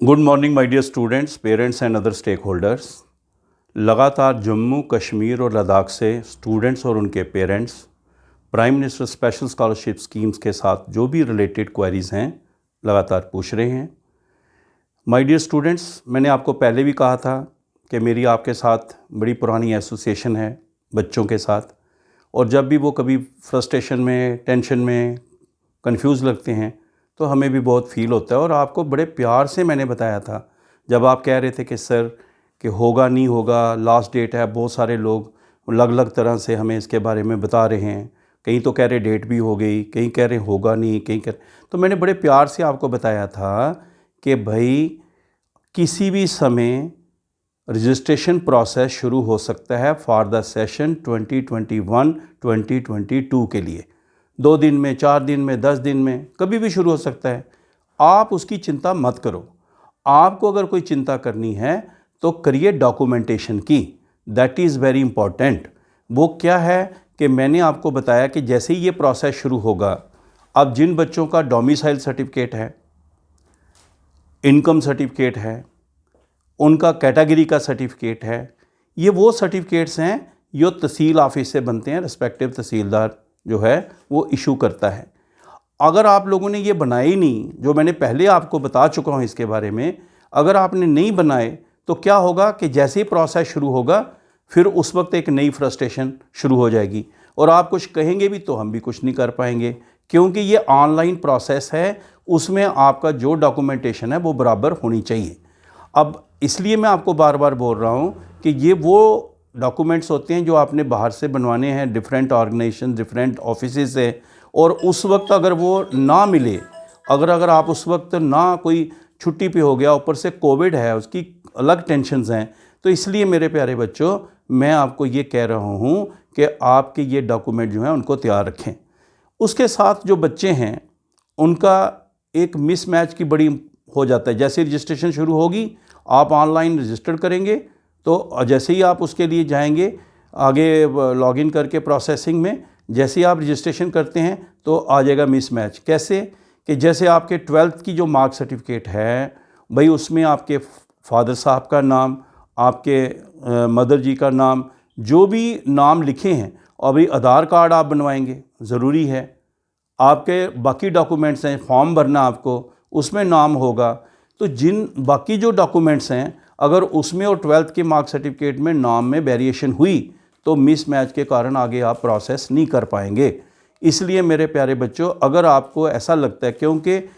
Good morning my dear students, parents and other stakeholders. लगातार जम्मू कश्मीर और लद्दाख से students और उनके parents prime minister special scholarship schemes के साथ जो भी रिलेटेड क्वेरीज़ हैं लगातार पूछ रहे हैं। माय डियर स्टूडेंट्स, मैंने आपको पहले भी कहा था कि मेरी आपके साथ बड़ी पुरानी एसोसिएशन है बच्चों के साथ, और जब भी वो कभी फ्रस्ट्रेशन में, टेंशन में, कंफ्यूज लगते हैं तो हमें भी बहुत फ़ील होता है। और आपको बड़े प्यार से मैंने बताया था जब आप कह रहे थे कि सर कि होगा नहीं होगा, लास्ट डेट है, बहुत सारे लोग अलग अलग तरह से हमें इसके बारे में बता रहे हैं। कहीं तो कह रहे डेट भी हो गई, कहीं कह रहे होगा नहीं, कहीं कह तो मैंने बड़े प्यार से आपको बताया था कि भाई किसी भी समय रजिस्ट्रेशन प्रोसेस शुरू हो सकता है फॉर द सेशन 2021-2022 के लिए। 2 दिन में, 4 दिन में, 10 दिन में, कभी भी शुरू हो सकता है। आप उसकी चिंता मत करो। आपको अगर कोई चिंता करनी है तो करिए डॉक्यूमेंटेशन की, दैट इज़ वेरी इंपॉर्टेंट। वो क्या है कि मैंने आपको बताया कि जैसे ही ये प्रोसेस शुरू होगा, अब जिन बच्चों का डोमिसाइल सर्टिफिकेट है, इनकम सर्टिफिकेट है, उनका कैटेगरी का सर्टिफिकेट है, ये वो सर्टिफिकेट्स हैं जो तहसील ऑफिस से बनते हैं, रिस्पेक्टिव तहसीलदार जो है वो इशू करता है। अगर आप लोगों ने ये बनाए ही नहीं, जो मैंने पहले आपको बता चुका हूँ इसके बारे में, अगर आपने नहीं बनाए तो क्या होगा कि जैसे ही प्रोसेस शुरू होगा फिर उस वक्त एक नई फ्रस्ट्रेशन शुरू हो जाएगी और आप कुछ कहेंगे भी तो हम भी कुछ नहीं कर पाएंगे, क्योंकि ये ऑनलाइन प्रोसेस है, उसमें आपका जो डॉक्यूमेंटेशन है वो बराबर होनी चाहिए। अब इसलिए मैं आपको बार बार बोल रहा हूँ कि ये वो डॉक्यूमेंट्स होते हैं जो आपने बाहर से बनवाने हैं, डिफरेंट ऑर्गेनाइजेशन, डिफरेंट ऑफिसेज से, और उस वक्त अगर वो ना मिले, अगर आप उस वक्त ना, कोई छुट्टी पे हो गया, ऊपर से कोविड है, उसकी अलग टेंशन्स हैं, तो इसलिए मेरे प्यारे बच्चों मैं आपको ये कह रहा हूँ कि आपके ये डॉक्यूमेंट जो हैं उनको तैयार रखें। उसके साथ जो बच्चे हैं उनका एक मिसमैच की बड़ी हो जाता है। जैसे रजिस्ट्रेशन शुरू होगी, आप ऑनलाइन रजिस्टर करेंगे तो जैसे ही आप उसके लिए जाएंगे आगे लॉगिन करके प्रोसेसिंग में, जैसे ही आप रजिस्ट्रेशन करते हैं तो आ जाएगा मिसमैच। कैसे कि जैसे आपके 12th की जो मार्क सर्टिफिकेट है भाई, उसमें आपके फादर साहब का नाम, आपके मदर जी का नाम, जो भी नाम लिखे हैं, और भाई आधार कार्ड आप बनवाएंगे, ज़रूरी है। आपके बाकी डॉक्यूमेंट्स हैं, फॉर्म भरना आपको, उसमें नाम होगा। तो जिन बाकी जो डॉक्यूमेंट्स हैं, अगर उसमें और 12th के मार्क सर्टिफिकेट में नाम में वेरिएशन हुई तो मिसमैच के कारण आगे आप प्रोसेस नहीं कर पाएंगे। इसलिए मेरे प्यारे बच्चों, अगर आपको ऐसा लगता है, क्योंकि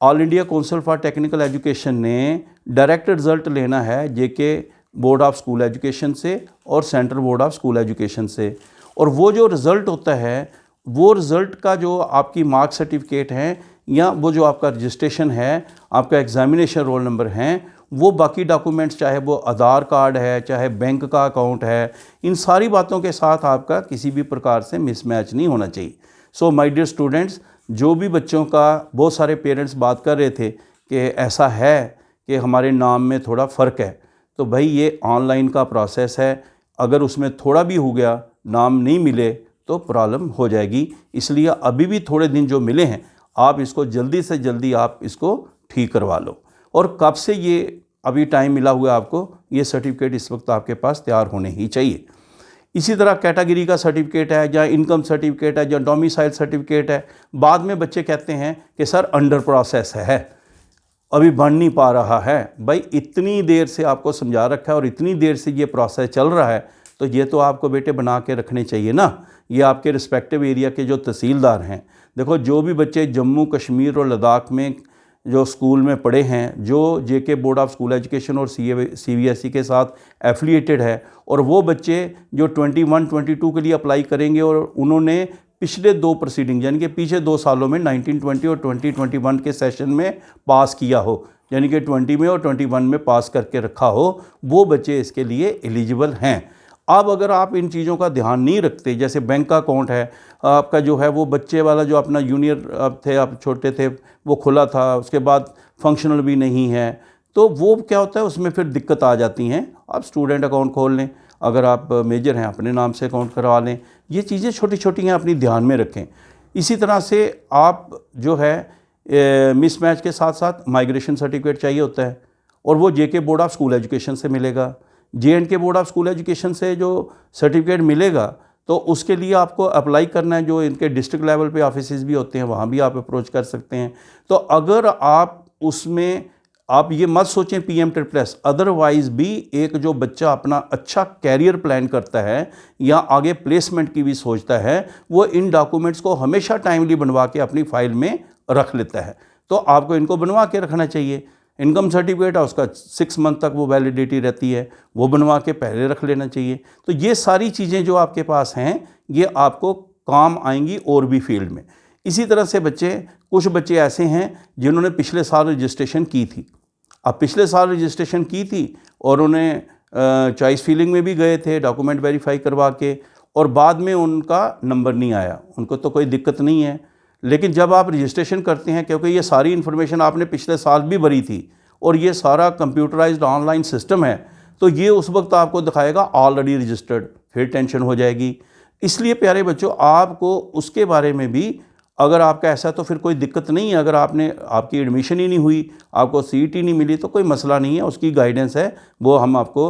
all India council for technical education ने डायरेक्ट रिज़ल्ट लेना है जेके बोर्ड ऑफ स्कूल एजुकेशन से और central board of school education से, और वो जो रिज़ल्ट होता है, वो रिज़ल्ट का जो आपकी मार्क सर्टिफिकेट हैं या वो जो आपका रजिस्ट्रेशन है, आपका एग्ज़ामिनेशन रोल नंबर हैं, वो बाकी डॉक्यूमेंट्स, चाहे वो आधार कार्ड है, चाहे बैंक का अकाउंट है, इन सारी बातों के साथ आपका किसी भी प्रकार से मिसमैच नहीं होना चाहिए। सो माय डियर स्टूडेंट्स, जो भी बच्चों का, बहुत सारे पेरेंट्स बात कर रहे थे कि ऐसा है कि हमारे नाम में थोड़ा फ़र्क है, तो भाई ये ऑनलाइन का प्रोसेस है, अगर उसमें थोड़ा भी हो गया, नाम नहीं मिले तो प्रॉब्लम हो जाएगी। इसलिए अभी भी थोड़े दिन जो मिले हैं, आप इसको जल्दी से जल्दी आप इसको ठीक करवा लो। और कब से ये अभी टाइम मिला हुआ है आपको, ये सर्टिफिकेट इस वक्त आपके पास तैयार होने ही चाहिए। इसी तरह कैटेगरी का सर्टिफिकेट है, या इनकम सर्टिफिकेट है, या डोमिसाइल सर्टिफिकेट है, बाद में बच्चे कहते हैं कि सर अंडर प्रोसेस है, अभी बन नहीं पा रहा है। भाई इतनी देर से आपको समझा रखा है और इतनी देर से ये प्रोसेस चल रहा है, तो ये तो आपको बेटे बना के रखने चाहिए ना। ये आपके रिस्पेक्टिव एरिया के जो तहसीलदार हैं, देखो जो भी बच्चे जम्मू कश्मीर और लद्दाख में जो स्कूल में पढ़े हैं, जो जेके बोर्ड ऑफ स्कूल एजुकेशन और सीबीएसई के साथ एफिलिएटेड है, और वो बच्चे जो 21-22 के लिए अप्लाई करेंगे और उन्होंने पिछले 2 प्रोसीडिंग यानी कि पीछे 2 सालों में 1920 और 2021 के सेशन में पास किया हो, यानी कि 20 में और 21 में पास करके रखा हो, वो बच्चे इसके लिए एलिजिबल हैं। अब अगर आप इन चीज़ों का ध्यान नहीं रखते, जैसे बैंक का अकाउंट है आपका, जो है वो बच्चे वाला जो अपना जूनियर थे, आप छोटे थे, वो खुला था, उसके बाद फंक्शनल भी नहीं है, तो वो क्या होता है, उसमें फिर दिक्कत आ जाती हैं। आप स्टूडेंट अकाउंट खोल लें, अगर आप मेजर हैं अपने नाम से अकाउंट करवा लें। ये चीज़ें छोटी छोटी हैं, अपनी ध्यान में रखें। इसी तरह से आप जो है मिसमैच के साथ साथ माइग्रेशन सर्टिफिकेट चाहिए होता है, और वो जेके बोर्ड ऑफ स्कूल एजुकेशन से मिलेगा। JNK board of school education से जो सर्टिफिकेट मिलेगा तो उसके लिए आपको अप्लाई करना है। जो इनके डिस्ट्रिक्ट लेवल पे ऑफिसेज भी होते हैं वहाँ भी आप अप्रोच कर सकते हैं। तो अगर आप उसमें, आप ये मत सोचें PM++, अदरवाइज़ भी एक जो बच्चा अपना अच्छा कैरियर प्लान करता है या आगे प्लेसमेंट की भी सोचता है, वो इन डॉक्यूमेंट्स को हमेशा टाइमली बनवा के अपनी फ़ाइल में रख लेता है। तो आपको इनको बनवा के रखना चाहिए। इनकम सर्टिफिकेट है उसका 6 मंथ तक वो वैलिडिटी रहती है, वो बनवा के पहले रख लेना चाहिए। तो ये सारी चीज़ें जो आपके पास हैं ये आपको काम आएंगी और भी फील्ड में। इसी तरह से कुछ बच्चे ऐसे हैं जिन्होंने पिछले साल रजिस्ट्रेशन की थी। अब पिछले साल रजिस्ट्रेशन की थी और उन्हें चॉइस फिलिंग में भी गए थे डॉक्यूमेंट वेरीफाई करवा के, और बाद में उनका नंबर नहीं आया। उनको तो कोई दिक्कत नहीं है, लेकिन जब आप रजिस्ट्रेशन करते हैं, क्योंकि ये सारी इन्फॉर्मेशन आपने पिछले साल भी भरी थी और ये सारा कंप्यूटराइज्ड ऑनलाइन सिस्टम है, तो ये उस वक्त आपको दिखाएगा ऑलरेडी रजिस्टर्ड, फिर टेंशन हो जाएगी। इसलिए प्यारे बच्चों, आपको उसके बारे में भी, अगर आपका ऐसा तो फिर कोई दिक्कत नहीं है। अगर आपकी एडमिशन ही नहीं हुई, आपको सीट ही नहीं मिली, तो कोई मसला नहीं है, उसकी गाइडेंस है, वो हम आपको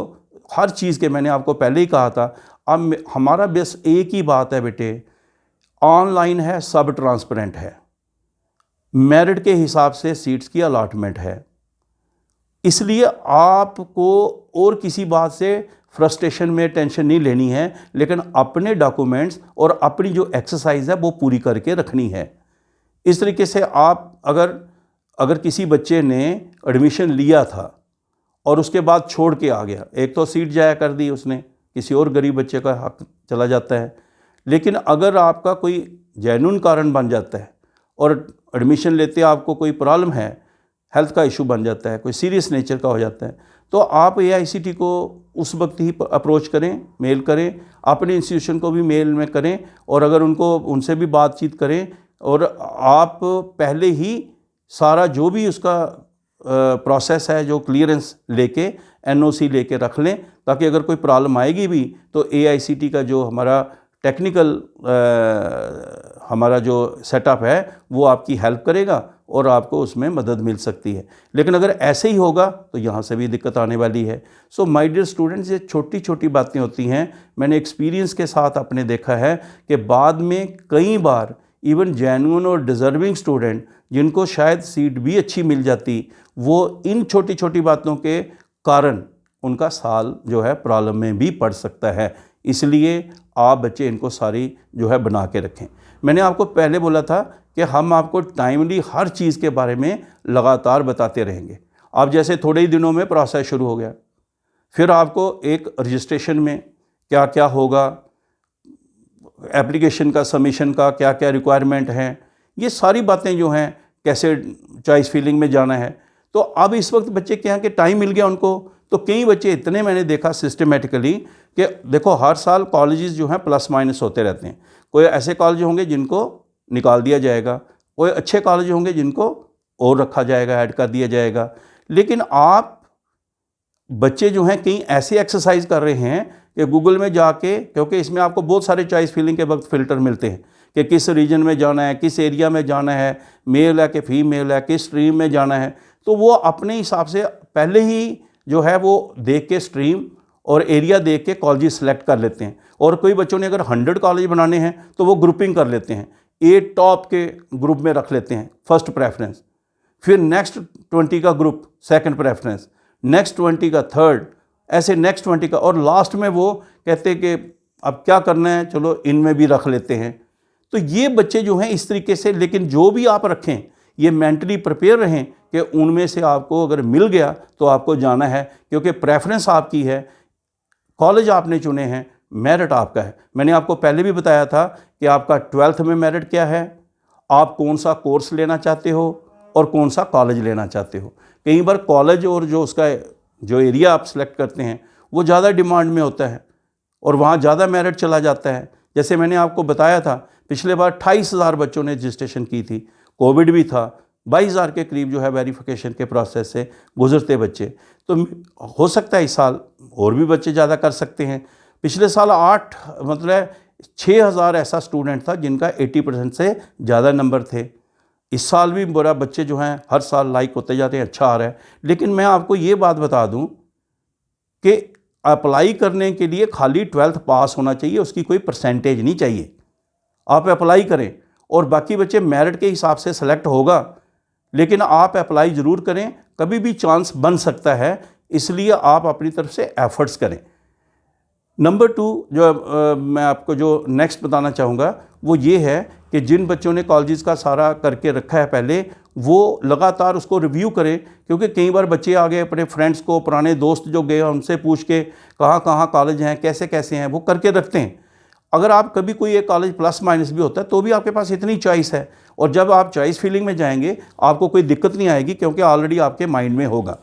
हर चीज़ के, मैंने आपको पहले ही कहा था। अब हमारा बस एक ही बात है बेटे, ऑनलाइन है, सब ट्रांसपेरेंट है, मेरिट के हिसाब से सीट्स की अलॉटमेंट है। इसलिए आपको और किसी बात से फ्रस्ट्रेशन में टेंशन नहीं लेनी है, लेकिन अपने डॉक्यूमेंट्स और अपनी जो एक्सरसाइज है वो पूरी करके रखनी है। इस तरीके से आप अगर किसी बच्चे ने एडमिशन लिया था और उसके बाद छोड़ के आ गया, एक तो सीट जाया कर दी उसने, किसी और गरीब बच्चे का हक चला जाता है। लेकिन अगर आपका कोई जेन्युइन कारण बन जाता है और एडमिशन लेते आपको कोई प्रॉब्लम है, हेल्थ का इशू बन जाता है, कोई सीरियस नेचर का हो जाता है, तो आप AICTE को उस वक्त ही अप्रोच करें, मेल करें, अपने इंस्टीट्यूशन को भी मेल में करें, और अगर उनसे भी बातचीत करें, और आप पहले ही सारा जो भी उसका प्रोसेस है, जो क्लियरेंस लेके NOC लेके रख लें, ताकि अगर कोई प्रॉब्लम आएगी भी तो AICTE का जो हमारा टेक्निकल हमारा जो सेटअप है वो आपकी हेल्प करेगा और आपको उसमें मदद मिल सकती है। लेकिन अगर ऐसे ही होगा तो यहाँ से भी दिक्कत आने वाली है। सो माय डियर स्टूडेंट्स, ये छोटी छोटी बातें होती हैं, मैंने एक्सपीरियंस के साथ अपने देखा है कि बाद में कई बार इवन जेन्युइन और डिज़र्विंग स्टूडेंट जिनको शायद सीट भी अच्छी मिल जाती, वो इन छोटी छोटी बातों के कारण उनका साल जो है प्रॉब्लम में भी पड़ सकता है। इसलिए आप बच्चे इनको सारी जो है बना के रखें। मैंने आपको पहले बोला था कि हम आपको टाइमली हर चीज़ के बारे में लगातार बताते रहेंगे। आप जैसे थोड़े ही दिनों में प्रोसेस शुरू हो गया, फिर आपको एक रजिस्ट्रेशन में क्या क्या होगा, एप्लीकेशन का, सबमिशन का क्या क्या रिक्वायरमेंट हैं, ये सारी बातें जो हैं, कैसे चॉइस फिलिंग में जाना है। तो अब इस वक्त बच्चे क्या है कि टाइम मिल गया उनको, तो कई बच्चे इतने मैंने देखा सिस्टमेटिकली कि देखो हर साल कॉलेजेस जो हैं प्लस माइनस होते रहते हैं। कोई ऐसे कॉलेज होंगे जिनको निकाल दिया जाएगा, कोई अच्छे कॉलेज होंगे जिनको और रखा जाएगा, ऐड कर दिया जाएगा। लेकिन आप बच्चे जो हैं कहीं ऐसे एक्सरसाइज कर रहे हैं कि गूगल में जाके, क्योंकि इसमें आपको बहुत सारे चॉइस फिलिंग के वक्त फ़िल्टर मिलते हैं कि किस रीजन में जाना है, किस एरिया में जाना है, मेल है कि फीमेल है, किस स्ट्रीम में जाना है, तो वो अपने हिसाब से पहले ही जो है वो देख के स्ट्रीम और एरिया देख के कॉलेज सेलेक्ट कर लेते हैं। और कोई बच्चों ने अगर 100 कॉलेज बनाने हैं तो वो ग्रुपिंग कर लेते हैं, 8 टॉप के ग्रुप में रख लेते हैं फर्स्ट प्रेफरेंस, फिर नेक्स्ट 20 का ग्रुप सेकंड प्रेफरेंस, नेक्स्ट 20 का थर्ड, ऐसे नेक्स्ट 20 का, और लास्ट में वो कहते हैं कि अब क्या करना है, चलो इनमें भी रख लेते हैं। तो ये बच्चे जो हैं इस तरीके से, लेकिन जो भी आप रखें ये मेंटली प्रिपेयर रहें कि उनमें से आपको अगर मिल गया तो आपको जाना है, क्योंकि प्रेफरेंस आपकी है, कॉलेज आपने चुने हैं, मेरिट आपका है। मैंने आपको पहले भी बताया था कि आपका 12th में मेरिट क्या है, आप कौन सा कोर्स लेना चाहते हो और कौन सा कॉलेज लेना चाहते हो। कई बार कॉलेज और जो उसका जो एरिया आप सेलेक्ट करते हैं वो ज़्यादा डिमांड में होता है और वहाँ ज़्यादा मेरिट चला जाता है। जैसे मैंने आपको बताया था पिछले बार 28,000 बच्चों ने रजिस्ट्रेशन की थी, कोविड भी था, 22,000 के करीब जो है वेरिफिकेशन के प्रोसेस से गुजरते बच्चे। तो हो सकता है इस साल और भी बच्चे ज़्यादा कर सकते हैं। पिछले साल 6,000 ऐसा स्टूडेंट था जिनका 80% से ज़्यादा नंबर थे। इस साल भी मेरा बच्चे जो हैं हर साल लाइक होते जाते हैं, अच्छा आ रहा है। लेकिन मैं आपको ये बात बता दूं कि अप्लाई करने के लिए खाली 12th पास होना चाहिए, उसकी कोई परसेंटेज नहीं चाहिए। आप अप्लाई करें और बाकी बच्चे मेरिट के हिसाब से सेलेक्ट होगा, लेकिन आप अप्लाई ज़रूर करें, कभी भी चांस बन सकता है, इसलिए आप अपनी तरफ से एफर्ट्स करें। नंबर 2 जो मैं आपको जो नेक्स्ट बताना चाहूँगा वो ये है कि जिन बच्चों ने कॉलेजेस का सारा करके रखा है पहले, वो लगातार उसको रिव्यू करें, क्योंकि कई बार बच्चे आ गए अपने फ्रेंड्स को, पुराने दोस्त जो गए उनसे पूछ के कहाँ कहाँ कॉलेज हैं, कैसे कैसे हैं, वो करके रखते हैं। अगर आप कभी कोई एक कॉलेज प्लस माइनस भी होता है तो भी आपके पास इतनी चॉइस है, और जब आप चॉइस फीलिंग में जाएंगे आपको कोई दिक्कत नहीं आएगी, क्योंकि ऑलरेडी आपके माइंड में होगा।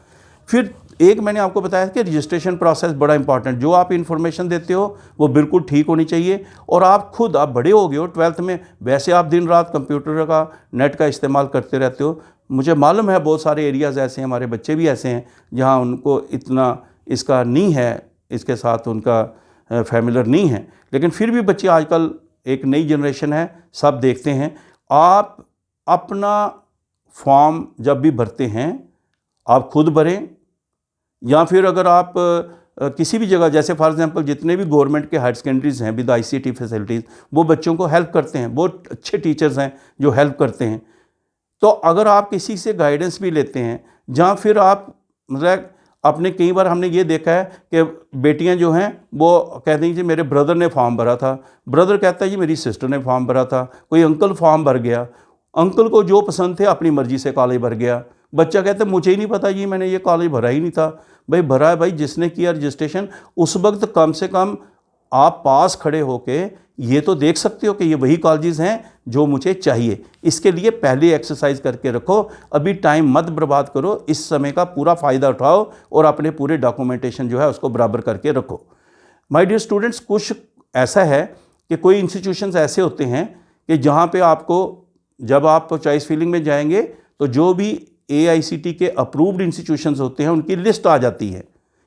फिर एक मैंने आपको बताया कि रजिस्ट्रेशन प्रोसेस बड़ा इंपॉर्टेंट, जो आप इन्फॉर्मेशन देते हो वो बिल्कुल ठीक होनी चाहिए। और आप खुद, आप बड़े हो गए हो 12th में, वैसे आप दिन रात कंप्यूटर का, नेट का इस्तेमाल करते रहते हो। मुझे मालूम है बहुत सारे एरियाज़ ऐसे हैं, हमारे बच्चे भी ऐसे हैं जहाँ उनको इतना इसका नहीं है, इसके साथ उनका फैमिलियर नहीं है, लेकिन फिर भी बच्चे आजकल, एक नई जनरेशन है, सब देखते हैं। आप अपना फॉर्म जब भी भरते हैं आप खुद भरें, या फिर अगर आप किसी भी जगह, जैसे फॉर एग्जांपल जितने भी गवर्नमेंट के हायर सेकेंडरीज हैं विद ICT फैसिलिटीज़, वो बच्चों को हेल्प करते हैं, बहुत अच्छे टीचर्स हैं जो हेल्प करते हैं। तो अगर आप किसी से गाइडेंस भी लेते हैं, जहाँ फिर आप मतलब अपने, कई बार हमने ये देखा है कि बेटियां जो हैं वो कहती हैं जी मेरे ब्रदर ने फॉर्म भरा था, ब्रदर कहता है जी मेरी सिस्टर ने फॉर्म भरा था, कोई अंकल फॉर्म भर गया, अंकल को जो पसंद थे अपनी मर्ज़ी से कॉलेज भर गया, बच्चा कहता है मुझे ही नहीं पता जी, मैंने ये कॉलेज भरा ही नहीं था। भाई भरा है भाई, जिसने किया रजिस्ट्रेशन, उस वक्त कम से कम आप पास खड़े होके ये तो देख सकते हो कि ये वही कॉलेजेस हैं जो मुझे चाहिए। इसके लिए पहले एक्सरसाइज करके रखो, अभी टाइम मत बर्बाद करो, इस समय का पूरा फ़ायदा उठाओ और अपने पूरे डॉक्यूमेंटेशन जो है उसको बराबर करके रखो। माय डियर स्टूडेंट्स, कुछ ऐसा है कि कोई इंस्टीट्यूशंस ऐसे होते हैं कि जहाँ पे आपको, जब आप चॉइस फिलिंग में जाएंगे तो जो भी AICT के अप्रूव्ड इंस्टीट्यूशंस होते हैं उनकी लिस्ट आ जाती है।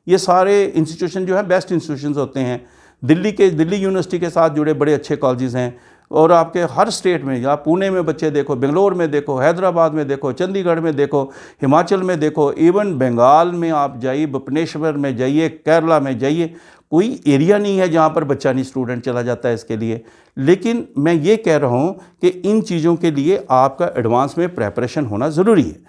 ये सारे इंस्टीट्यूशन जो हैं बेस्ट इंस्टीट्यूशंस होते हैं। दिल्ली यूनिवर्सिटी के साथ जुड़े बड़े अच्छे कॉलेजेस हैं, और आपके हर स्टेट में, या पुणे में बच्चे देखो, बेंगलोर में देखो, हैदराबाद में देखो, चंडीगढ़ में देखो, हिमाचल में देखो, इवन बंगाल में आप जाइए, भुवनेश्वर में जाइए, केरला में जाइए, कोई एरिया नहीं है जहाँ पर बच्चा नहीं स्टूडेंट चला जाता है इसके लिए। लेकिन मैं ये कह रहा हूँ कि इन चीज़ों के लिए आपका एडवांस में प्रेपरेशन होना ज़रूरी है।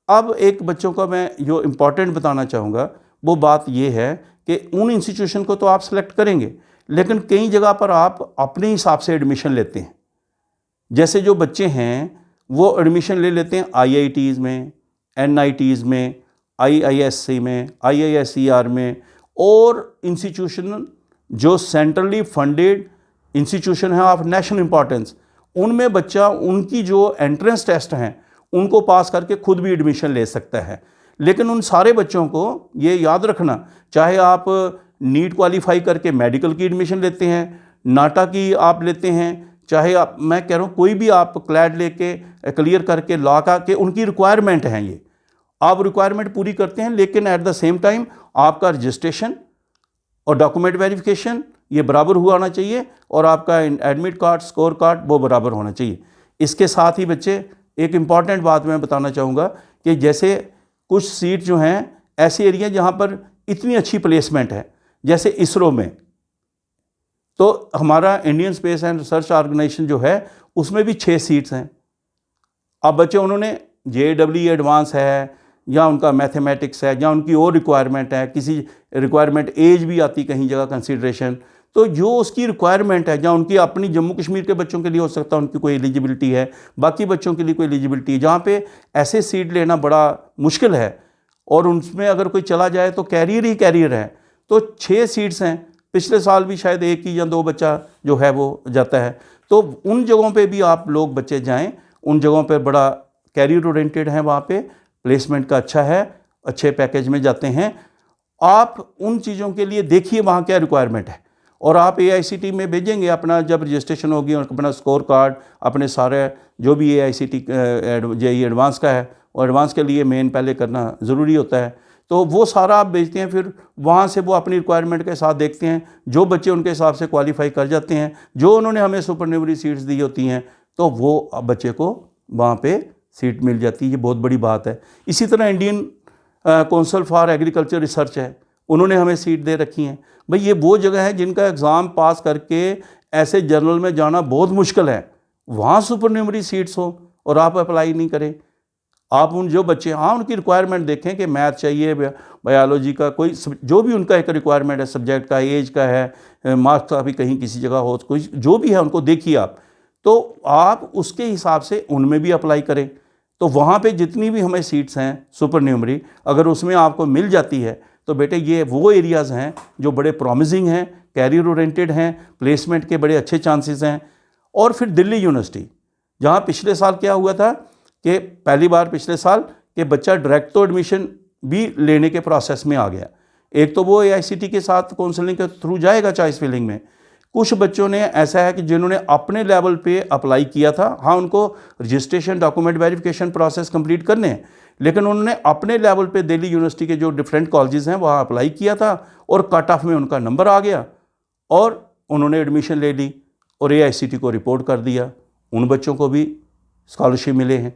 अब एक बच्चों का मैं जो इम्पॉर्टेंट बताना चाहूँगा वो बात ये है कि उन इंस्टीट्यूशन को तो आप सेलेक्ट करेंगे, लेकिन कई जगह पर आप अपने हिसाब से एडमिशन लेते हैं। जैसे जो बच्चे हैं वो एडमिशन ले लेते हैं IITs में, NITs में, IISc में, IISER में, और इंस्टीट्यूशन जो सेंट्रली फंडेड इंस्टीट्यूशन है ऑफ नेशनल इंपॉर्टेंस, उनमें बच्चा उनकी जो एंट्रेंस टेस्ट हैं उनको पास करके खुद भी एडमिशन ले सकता है। लेकिन उन सारे बच्चों को ये याद रखना, चाहे आप नीट क्वालिफाई करके मेडिकल की एडमिशन लेते हैं, नाटा की आप लेते हैं, चाहे आप, मैं कह रहा हूँ कोई भी आप क्लैड लेके क्लियर करके लॉ का, के उनकी रिक्वायरमेंट हैं, ये आप रिक्वायरमेंट पूरी करते हैं, लेकिन एट द सेम टाइम आपका रजिस्ट्रेशन और डॉक्यूमेंट वेरिफिकेशन ये बराबर हुआ होना चाहिए, और आपका एडमिट कार्ड, स्कोर कार्ड वो बराबर होना चाहिए। इसके साथ ही बच्चे, एक इम्पॉर्टेंट बात मैं बताना चाहूँगा कि जैसे कुछ सीट जो हैं ऐसे एरिया जहाँ पर इतनी अच्छी प्लेसमेंट है, जैसे इसरो में, तो हमारा Indian space and research organisation जो है उसमें भी 6 सीट्स हैं। अब बच्चे, उन्होंने JEE एडवांस है, या उनका मैथमेटिक्स है, या उनकी और रिक्वायरमेंट है, किसी रिक्वायरमेंट एज भी आती कहीं जगह कंसिडरेशन, तो जो उसकी रिक्वायरमेंट है, जहाँ उनकी अपनी जम्मू कश्मीर के बच्चों के लिए हो सकता है उनकी कोई एलिजिबिलिटी है, बाकी बच्चों के लिए कोई एलिजिबिलिटी है, जहाँ पे ऐसे सीट लेना बड़ा मुश्किल है, और उनमें अगर कोई चला जाए तो कैरियर ही कैरियर है। तो 6 सीट्स हैं, पिछले साल भी शायद 1 ही या 2 बच्चा जो है वो जाता है। तो उन जगहों पे भी आप लोग बच्चे जाएं, उन जगहों पे बड़ा कैरियर ओरिएंटेड है, वहाँ पे प्लेसमेंट का अच्छा है, अच्छे पैकेज में जाते हैं। आप उन चीज़ों के लिए देखिए वहाँ क्या रिक्वायरमेंट है, और आप AICT में भेजेंगे अपना, जब रजिस्ट्रेशन होगी, और अपना स्कोर कार्ड, अपने सारे जो भी AICT JEE एडवांस का है, और एडवांस के लिए मेन पहले करना ज़रूरी होता है, तो वो सारा आप भेजते हैं। फिर वहाँ से वो अपनी रिक्वायरमेंट के साथ देखते हैं, जो बच्चे उनके हिसाब से क्वालिफाई कर जाते हैं, जो उन्होंने हमें सुपरन्यूमरी सीट्स दी होती हैं, तो वो बच्चे को वहाँ पे सीट मिल जाती है, ये बहुत बड़ी बात है। इसी तरह Indian council for agriculture research है, उन्होंने हमें सीट दे रखी हैं। भाई ये वो जगह है जिनका एग्ज़ाम पास करके ऐसे जर्नल में जाना बहुत मुश्किल है, वहाँ सुपरन्यूमरी सीट्स हो और आप अप्लाई नहीं करें। आप उन जो बच्चे, हाँ उनकी रिक्वायरमेंट देखें कि मैथ चाहिए, बायोलॉजी का कोई जो भी उनका एक रिक्वायरमेंट है, सब्जेक्ट का, एज का है, मार्क्स का भी कहीं किसी जगह हो, कोई जो भी है उनको देखिए आप, तो आप उसके हिसाब से उनमें भी अप्लाई करें। तो वहाँ पे जितनी भी हमें सीट्स हैं सुपरन्यूमरी, अगर उसमें आपको मिल जाती है तो बेटे ये वो एरियाज़ हैं जो बड़े प्रॉमिसिंग हैं, कैरियर ओरिएंटेड हैं, प्लेसमेंट के बड़े अच्छे चांसेस हैं। और फिर दिल्ली यूनिवर्सिटी, जहाँ पिछले साल क्या हुआ था कि पहली बार पिछले साल कि बच्चा डायरेक्ट तो एडमिशन भी लेने के प्रोसेस में आ गया। एक तो वो AICTE के साथ काउंसलिंग के थ्रू जाएगा चॉइस फिलिंग में। कुछ बच्चों ने ऐसा है कि जिन्होंने अपने लेवल पे अप्लाई किया था, हाँ उनको registration document verification process complete करने हैं, लेकिन उन्होंने अपने लेवल पे दिल्ली यूनिवर्सिटी के जो डिफरेंट कॉलेजेस हैं वहाँ अप्लाई किया था और कट ऑफ में उनका नंबर आ गया और उन्होंने एडमिशन ले ली और AICTE को रिपोर्ट कर दिया। उन बच्चों को भी स्कॉलरशिप मिले हैं।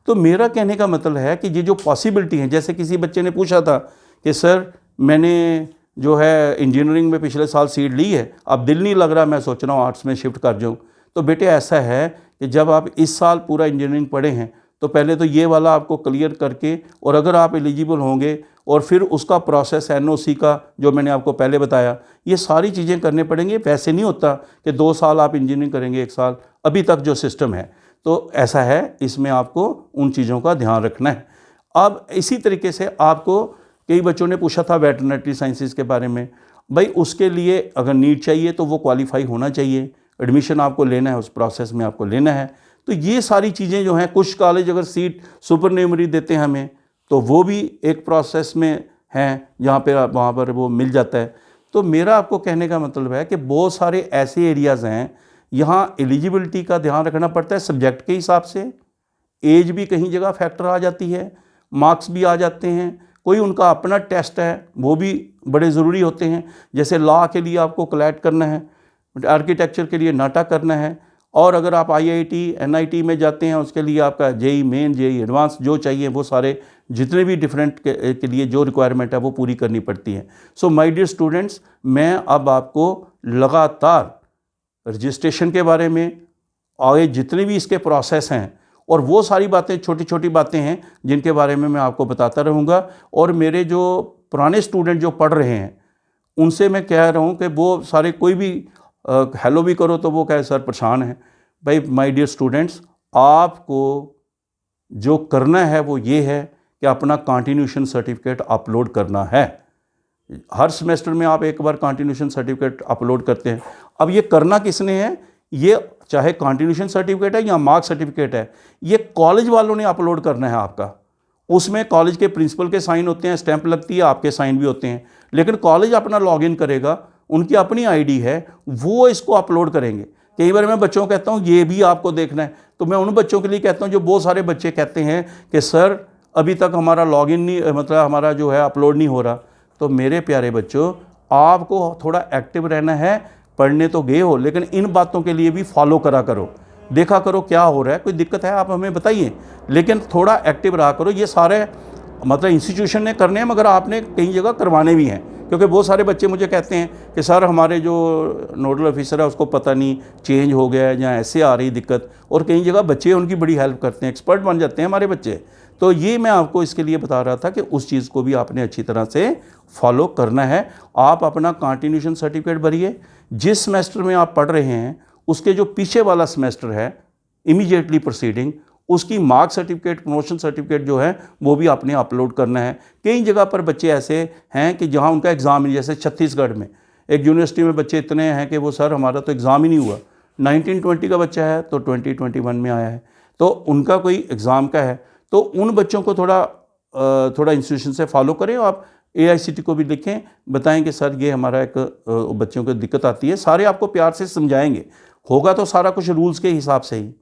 तो मेरा कहने का मतलब है कि ये जो पॉसिबिलिटी है, जैसे किसी बच्चे ने पूछा था कि सर मैंने जो है इंजीनियरिंग में पिछले साल सीट ली है, अब दिल नहीं लग रहा, मैं सोच रहा हूँ आर्ट्स में शिफ्ट कर जाऊँ। तो बेटे ऐसा है कि जब आप इस साल पूरा इंजीनियरिंग पढ़े हैं तो पहले तो ये वाला आपको क्लियर करके, और अगर आप एलिजिबल होंगे और फिर उसका प्रोसेस NOC का जो मैंने आपको पहले बताया, ये सारी चीज़ें करने पड़ेंगे। वैसे नहीं होता कि 2 साल आप इंजीनियरिंग करेंगे 1 साल, अभी तक जो सिस्टम है तो ऐसा है, इसमें आपको उन चीज़ों का ध्यान रखना है। अब इसी तरीके से आपको कई बच्चों ने पूछा था वेटरनरी साइंसेस के बारे में। भाई उसके लिए अगर नीट चाहिए तो वो क्वालिफाई होना चाहिए, एडमिशन आपको लेना है, उस प्रोसेस में आपको लेना है। तो ये सारी चीज़ें जो हैं, कुछ कॉलेज अगर सीट सुपरन्यूमरी देते हैं हमें तो वो भी एक प्रोसेस में हैं जहाँ पे वहाँ पर वो मिल जाता है। तो मेरा आपको कहने का मतलब है कि बहुत सारे ऐसे एरियाज़ हैं, यहाँ एलिजिबिलिटी का ध्यान रखना पड़ता है सब्जेक्ट के हिसाब से। एज भी कहीं जगह फैक्टर आ जाती है, मार्क्स भी आ जाते हैं, कोई उनका अपना टेस्ट है वो भी बड़े ज़रूरी होते हैं। जैसे लॉ के लिए आपको क्लैट करना है, आर्किटेक्चर के लिए नाटा करना है, और अगर आप IIT NIT में जाते हैं उसके लिए आपका JEE मेन, JEE एडवांस जो चाहिए वो सारे जितने भी डिफरेंट के लिए जो रिक्वायरमेंट है वो पूरी करनी पड़ती है। सो माय डियर स्टूडेंट्स, मैं अब आपको लगातार रजिस्ट्रेशन के बारे में, आगे जितने भी इसके प्रोसेस हैं और वो सारी बातें, छोटी छोटी बातें हैं जिनके बारे में मैं आपको बताता रहूँगा। और मेरे जो पुराने स्टूडेंट जो पढ़ रहे हैं उनसे मैं कह रहा हूँ कि वो सारे कोई भी हेलो भी करो तो वो कहे सर परेशान है। भाई माय डियर स्टूडेंट्स, आपको जो करना है वो ये है कि अपना कंटिन्यूएशन सर्टिफिकेट अपलोड करना है। हर सेमेस्टर में आप एक बार कंटिन्यूएशन सर्टिफिकेट अपलोड करते हैं। अब ये करना किसने है, ये चाहे कंटिन्यूएशन सर्टिफिकेट है या मार्क्स सर्टिफिकेट है, ये कॉलेज वालों ने अपलोड करना है आपका। उसमें कॉलेज के प्रिंसिपल के साइन होते हैं, स्टैंप लगती है, आपके साइन भी होते हैं, लेकिन कॉलेज अपना लॉगिन करेगा, उनकी अपनी आईडी है, वो इसको अपलोड करेंगे। कई बार मैं बच्चों को कहता हूँ ये भी आपको देखना है, तो मैं उन बच्चों के लिए कहता हूँ जो बहुत सारे बच्चे कहते हैं कि सर अभी तक हमारा लॉगिन नहीं, मतलब हमारा जो है अपलोड नहीं हो रहा। तो मेरे प्यारे बच्चों, आपको थोड़ा एक्टिव रहना है। पढ़ने तो गए हो, लेकिन इन बातों के लिए भी फॉलो करा करो, देखा करो क्या हो रहा है, कोई दिक्कत है आप हमें बताइए, लेकिन थोड़ा एक्टिव रहा करो। ये सारे मतलब इंस्टीट्यूशन ने करने हैं, मगर आपने कई जगह करवाने भी हैं। क्योंकि बहुत सारे बच्चे मुझे कहते हैं कि सर हमारे जो नोडल ऑफिसर है उसको पता नहीं चेंज हो गया है या ऐसे आ रही दिक्कत, और कई जगह बच्चे उनकी बड़ी हेल्प करते हैं, एक्सपर्ट बन जाते हैं हमारे बच्चे। तो ये मैं आपको इसके लिए बता रहा था कि उस चीज़ को भी आपने अच्छी तरह से फॉलो करना है। आप अपना कंटिन्यूएशन सर्टिफिकेट भरिए, जिस सेमेस्टर में आप पढ़ रहे हैं उसके जो पीछे वाला सेमेस्टर है इमीडिएटली प्रोसीडिंग, उसकी मार्क्स सर्टिफिकेट, प्रमोशन सर्टिफिकेट जो है वो भी आपने अपलोड करना है। कई जगह पर बच्चे ऐसे हैं कि जहाँ उनका एग्ज़ाम नहीं, जैसे छत्तीसगढ़ में एक यूनिवर्सिटी में बच्चे इतने हैं कि वो सर हमारा तो एग्ज़ाम ही नहीं हुआ, 1920 का बच्चा है तो 2021 में आया है, तो उनका कोई एग्ज़ाम का है। तो उन बच्चों को थोड़ा इंस्टीट्यूशन से फॉलो करें। आप AICTE को भी लिखें, बताएं कि सर ये हमारा एक बच्चों को दिक्कत आती है, सारे आपको प्यार से समझाएंगे। होगा तो सारा कुछ रूल्स के हिसाब से ही,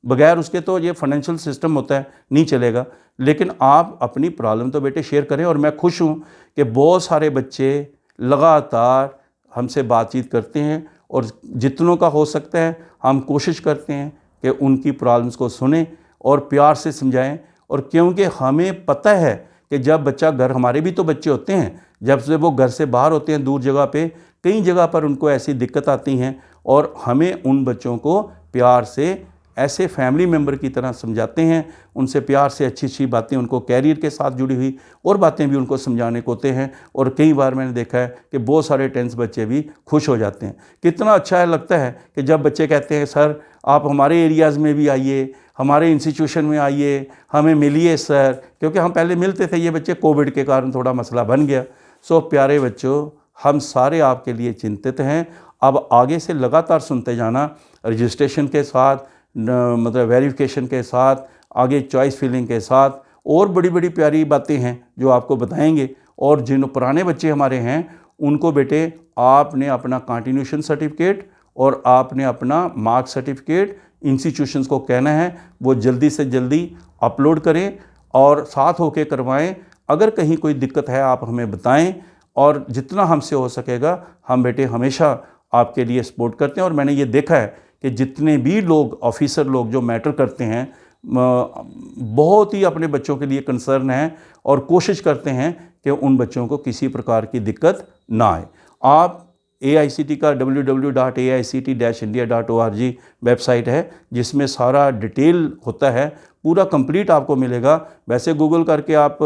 बगैर उसके तो ये फाइनेंशियल सिस्टम होता है नहीं चलेगा। लेकिन आप अपनी प्रॉब्लम तो बेटे शेयर करें। और मैं खुश हूँ कि बहुत सारे बच्चे लगातार हमसे बातचीत करते हैं, और जितनों का हो सकता है हम कोशिश करते हैं कि उनकी प्रॉब्लम्स को सुनें और प्यार से समझाएं। और क्योंकि हमें पता है कि जब बच्चा घर, हमारे भी तो बच्चे होते हैं, जब से वो घर से बाहर होते हैं दूर जगह पे, कई जगह पर उनको ऐसी दिक्कत आती हैं और हमें उन बच्चों को प्यार से ऐसे फैमिली मेम्बर की तरह समझाते हैं, उनसे प्यार से अच्छी अच्छी बातें, उनको कैरियर के साथ जुड़ी हुई और बातें भी उनको समझाने को होते हैं। और कई बार मैंने देखा है कि बहुत सारे टेंस बच्चे भी खुश हो जाते हैं। कितना अच्छा लगता है कि जब बच्चे कहते हैं सर आप हमारे एरियाज़ में भी आइए, हमारे इंस्टीट्यूशन में आइए, हमें मिलिए सर, क्योंकि हम पहले मिलते थे, ये बच्चे कोविड के कारण थोड़ा मसला बन गया। सो प्यारे बच्चों, हम सारे आपके लिए चिंतित हैं। अब आगे से लगातार सुनते जाना, रजिस्ट्रेशन के साथ, मतलब वेरिफिकेशन के साथ, आगे चॉइस फिलिंग के साथ और बड़ी बड़ी प्यारी बातें हैं जो आपको बताएंगे। और जिन पुराने बच्चे हमारे हैं उनको बेटे आपने अपना कंटिन्यूशन सर्टिफिकेट और आपने अपना मार्क सर्टिफिकेट इंस्टीट्यूशंस को कहना है वो जल्दी से जल्दी अपलोड करें और साथ होकर करवाएं। अगर कहीं कोई दिक्कत है आप हमें बताएं और जितना हमसे हो सकेगा हम बेटे हमेशा आपके लिए सपोर्ट करते हैं। और मैंने ये देखा है कि जितने भी लोग, ऑफिसर लोग जो मैटर करते हैं, बहुत ही अपने बच्चों के लिए कंसर्न हैं और कोशिश करते हैं कि उन बच्चों को किसी प्रकार की दिक्कत ना आए। आप AICT का www.aict-india.org वेबसाइट है जिसमें सारा डिटेल होता है, पूरा कंप्लीट आपको मिलेगा। वैसे गूगल करके आप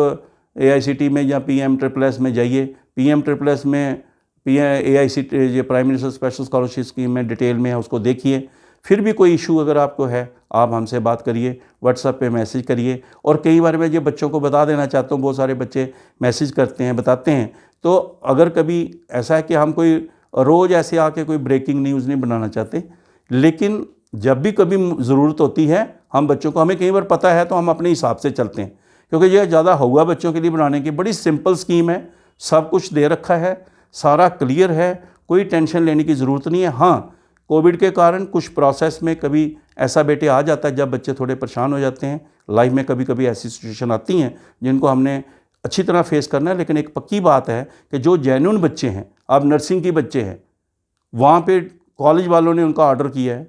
AICT में या PM-SSS में जाइए, PM-SSS में AICT ये prime minister special scholarship scheme में डिटेल में है, उसको देखिए। फिर भी कोई इशू अगर आपको है आप हमसे बात करिए, व्हाट्सएप पे मैसेज करिए। और कई बार मैं ये बच्चों को बता देना चाहता हूँ, बहुत सारे बच्चे मैसेज करते हैं, बताते हैं। तो अगर कभी ऐसा है कि हम कोई रोज़ ऐसे आके कोई ब्रेकिंग न्यूज़ नहीं बनाना चाहते, लेकिन जब भी कभी ज़रूरत होती है हम बच्चों को, हमें कई बार पता है तो हम अपने हिसाब से चलते हैं, क्योंकि यह ज़्यादा हुआ बच्चों के लिए बनाने की बड़ी सिंपल स्कीम है, सब कुछ दे रखा है, सारा क्लियर है, कोई टेंशन लेने की ज़रूरत नहीं है। हाँ, कोविड के कारण कुछ प्रोसेस में कभी ऐसा बेटे आ जाता है जब बच्चे थोड़े परेशान हो जाते हैं, लाइफ में कभी कभी ऐसी सिचुएशन आती हैं जिनको हमने अच्छी तरह फेस करना है। लेकिन एक पक्की बात है कि जो जेन्युइन बच्चे हैं, अब नर्सिंग के बच्चे हैं, वहाँ पे कॉलेज वालों ने उनका ऑर्डर किया है,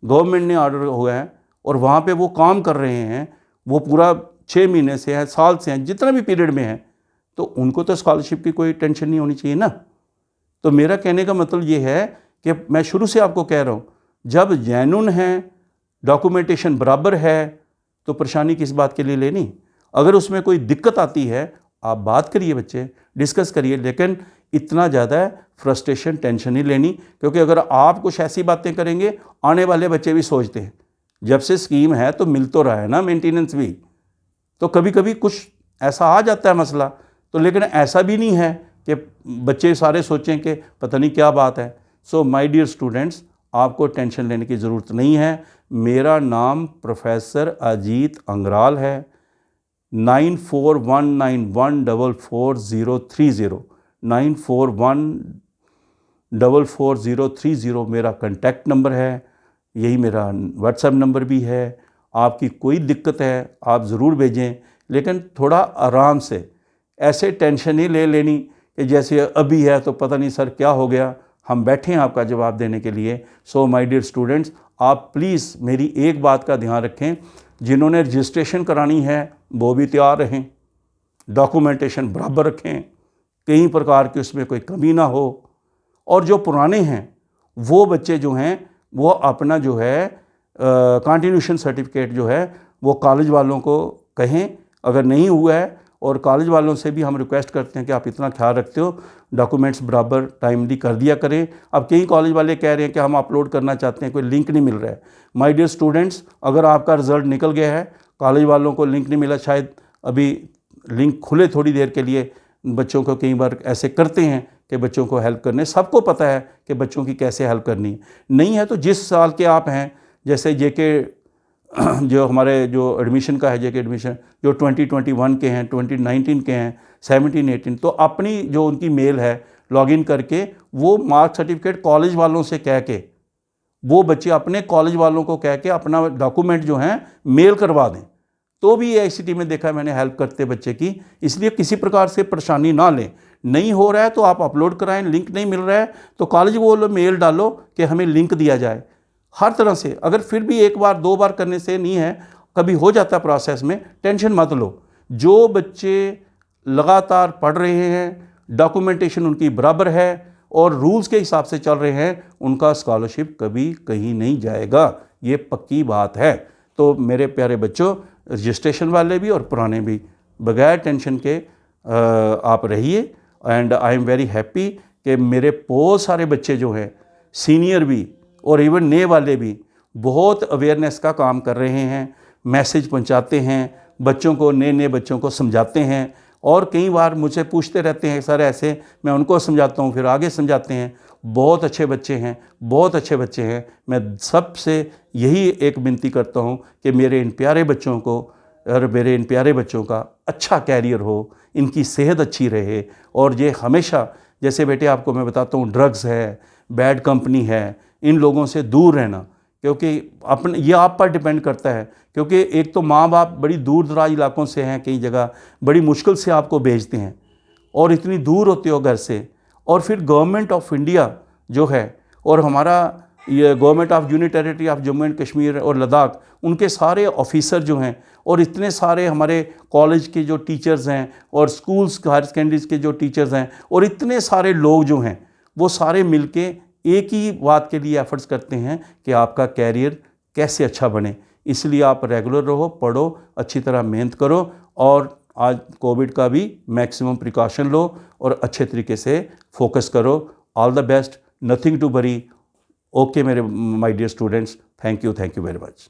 गवर्नमेंट ने ऑर्डर हुआ है और वहाँ पे वो काम कर रहे हैं, वो पूरा 6 महीने से है, साल से हैं, जितना भी पीरियड में है, तो उनको तो स्कॉलरशिप की कोई टेंशन नहीं होनी चाहिए ना। तो मेरा कहने का मतलब ये है कि मैं शुरू से आपको कह रहा हूँ, जब जेन्युइन है, डॉक्यूमेंटेशन बराबर है, तो परेशानी किस बात के लिए लेनी। अगर उसमें कोई दिक्कत आती है आप बात करिए, बच्चे डिस्कस करिए, लेकिन इतना ज़्यादा फ्रस्ट्रेशन, टेंशन नहीं लेनी, क्योंकि अगर आप कुछ ऐसी बातें करेंगे आने वाले बच्चे भी सोचते हैं जब से स्कीम है तो मिल तो रहा है ना मेंटेनेंस भी, तो कभी कभी कुछ ऐसा आ जाता है मसला। तो लेकिन ऐसा भी नहीं है कि बच्चे सारे सोचें कि पता नहीं क्या बात है। सो माय डियर स्टूडेंट्स, आपको टेंशन लेने की ज़रूरत नहीं है। मेरा नाम प्रोफेसर अजीत अंगराल है। 9419144030 94144030 मेरा कॉन्टैक्ट नंबर है, यही मेरा व्हाट्सएप नंबर भी है। आपकी कोई दिक्कत है आप ज़रूर भेजें, लेकिन थोड़ा आराम से, ऐसे टेंशन नहीं ले लेनी कि जैसे अभी है तो पता नहीं सर क्या हो गया। हम बैठे हैं आपका जवाब देने के लिए। सो माय डियर स्टूडेंट्स, आप प्लीज़ मेरी एक बात का ध्यान रखें, जिन्होंने रजिस्ट्रेशन करानी है वो भी तैयार रहें, डॉक्यूमेंटेशन बराबर रखें, कई प्रकार की उसमें कोई कमी ना हो। और जो पुराने हैं वो बच्चे जो हैं वो अपना जो है कंटिन्यूशन सर्टिफिकेट जो है वो कॉलेज वालों को कहें अगर नहीं हुआ है। और कॉलेज वालों से भी हम रिक्वेस्ट करते हैं कि आप इतना ख्याल रखते हो, डॉक्यूमेंट्स बराबर टाइमली कर दिया करें। अब कई कॉलेज वाले कह रहे हैं कि हम अपलोड करना चाहते हैं, कोई लिंक नहीं मिल रहा है। माय डियर स्टूडेंट्स, अगर आपका रिज़ल्ट निकल गया है, कॉलेज वालों को लिंक नहीं मिला, शायद अभी लिंक खुले थोड़ी देर के लिए, बच्चों को कई बार ऐसे करते हैं कि बच्चों को हेल्प करने, सबको पता है कि बच्चों की कैसे हेल्प करनी है। नहीं है तो जिस साल के आप हैं, जैसे JK जो हमारे जो एडमिशन का है, JK एडमिशन जो 2021 के हैं, 2019 के हैं, 17-18, तो अपनी जो उनकी मेल है लॉगिन करके वो मार्क सर्टिफिकेट कॉलेज वालों से कह के, वो बच्चे अपने कॉलेज वालों को कह के अपना डॉक्यूमेंट जो हैं मेल करवा दें, तो भी AICT में देखा मैंने हेल्प करते बच्चे की। इसलिए किसी प्रकार से परेशानी ना लें। नहीं हो रहा है तो आप अपलोड कराएं, लिंक नहीं मिल रहा है तो कॉलेज वो मेल डालो कि हमें लिंक दिया जाए। हर तरह से, अगर फिर भी एक बार 2 बार करने से नहीं है, कभी हो जाता है प्रोसेस में, टेंशन मत लो। जो बच्चे लगातार पढ़ रहे हैं, डॉक्यूमेंटेशन उनकी बराबर है और रूल्स के हिसाब से चल रहे हैं, उनका स्कॉलरशिप कभी कहीं नहीं जाएगा, ये पक्की बात है। तो मेरे प्यारे बच्चों, रजिस्ट्रेशन वाले भी और पुराने भी, बगैर टेंशन के आप रहिए। And I am very happy कि मेरे बहुत सारे बच्चे जो हैं, सीनियर भी और इवन नए वाले भी, बहुत अवेयरनेस का काम कर रहे हैं, मैसेज पहुंचाते हैं बच्चों को, नए नए बच्चों को समझाते हैं। और कई बार मुझसे पूछते रहते हैं सर ऐसे, मैं उनको समझाता हूँ, फिर आगे समझाते हैं। बहुत अच्छे बच्चे हैं, बहुत अच्छे बच्चे हैं। मैं सबसे यही एक विनती करता हूँ कि मेरे इन प्यारे बच्चों को और मेरे इन प्यारे बच्चों का अच्छा कैरियर हो, इनकी सेहत अच्छी रहे और ये हमेशा, जैसे बेटे आपको मैं बताता हूँ, ड्रग्स है, बैड कंपनी है, इन लोगों से दूर रहना, क्योंकि अपने ये आप पर डिपेंड करता है। क्योंकि एक तो माँ बाप बड़ी दूर दराज इलाकों से हैं, कई जगह बड़ी मुश्किल से आपको भेजते हैं और इतनी दूर होते हो घर से। और फिर गवर्नमेंट ऑफ इंडिया जो है और हमारा ये government of union territory of Jammu and Kashmir और लद्दाख, उनके सारे ऑफिसर जो हैं और इतने सारे हमारे कॉलेज के जो टीचर्स हैं और स्कूल्स हायर सेकेंडरीज के जो टीचर्स हैं और इतने सारे लोग जो हैं, वो सारे मिलके एक ही बात के लिए एफर्ट्स करते हैं कि आपका कैरियर कैसे अच्छा बने। इसलिए आप रेगुलर रहो, पढ़ो, अच्छी तरह मेहनत करो और आज कोविड का भी मैक्सिमम प्रिकॉशन लो और अच्छे तरीके से फोकस करो। All the best, nothing to worry. Okay मेरे my dear students, thank you very much.